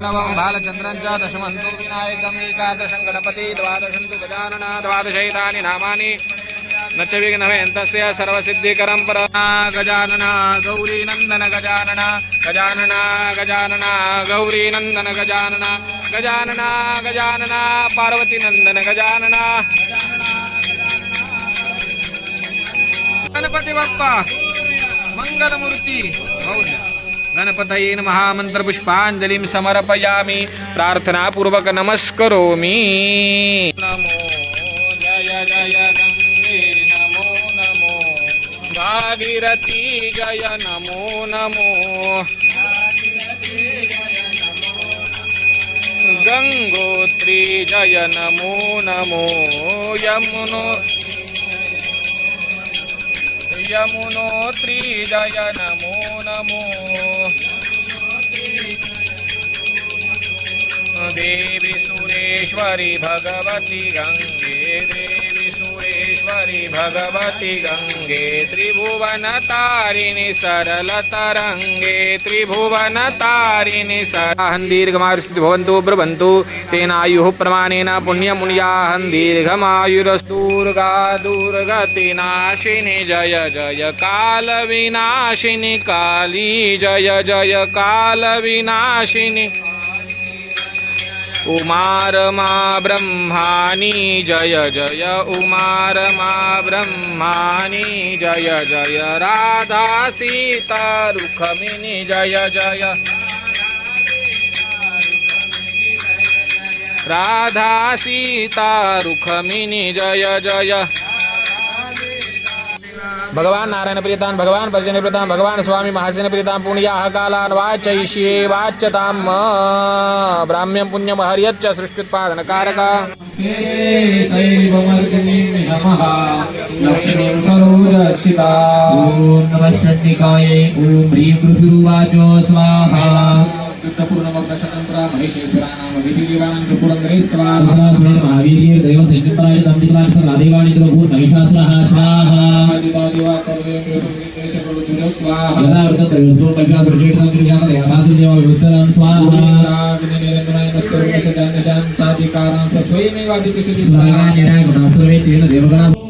नवम बालचंद्रं च दशमन्तु विनायकम् एकादशं गणपति द्वादशं तु गजानन द्वादशैतानि नामानि न च विघ्नभयन्तस्य सर्वसिद्धिकरं परमा गजानन गौरीनन्दन गजानन गजानन गजानन गौरीनन्दन गजानन गजानन गजानन पार्वतीनन्दन गजानन गणपति बप्पा मंगलमूर्ति मौल्य गणपतये नमः मंत्रपुष्पांजलिं समर्पयामि प्रार्थनापूर्वक नमस्करोमि नमो जय जय गंगे नमो नमो भागीरथी जय नमो नमो गंगोत्री जय नमो नमो यमुनोत्री जय नमो नमो देवी सुरेश्वरी भगवती गंगे देवी सुरेश्वरी भगवती गंगे त्रिभुवन तारिणी सरल तरंगे त्रिभुवन तारिणी सरहं दीर्घमायुस्थिति भवन्तु ब्रुवन्तु तेनायुः प्रमाणेन पुण्यमुन्याहं दीर्घमायुरस्तु दुर्गा दुर्गतिनाशिनी जय जय काल विनाशिनी काली जय जय काल विनाशिनी उमार मा ब्रह्माणी जय जय उमार मा ब्रह्माणी जय जय राधा सीता रुक्मिणी जय जय राधा सीता रुक्मिणी जय जय भगवान नारायण प्रियतान भगवान पर्जन्य प्रियतान भगवान स्वामी महाजन प्रियतान पुण्याः कालान् वाचयिष्ये वाच्यतां ब्राह्म्यं पुण्यं हर्यच्च सृष्टुत्पादनकारक लक्ष्मीं सरोदर्शिता ॐ नमः षण्डिकायै ॐ ह्रीं पृथुरुवाचो स्वाहा पूर्णमग्नशतन्त्रा महेश्वरानाम विधिदेवानां पुरन्दरे स्वाहा महावीर्ये देव संयुक्ताय तंबिकाय सदादेवानि च भूत महिषासुरः स्वाहा आदिदेवा परमेश्वरो स्वाहा यदा वृतयो महिषासुरजेठं दुर्गादया वासुदेवा विस्तरं स्वाहा विनिरंजनाय सर्वस्य शांताधिकारां स्वयमेवादितिसिद्धि स्वाहा निरागुणा सर्वे तेन देवगणा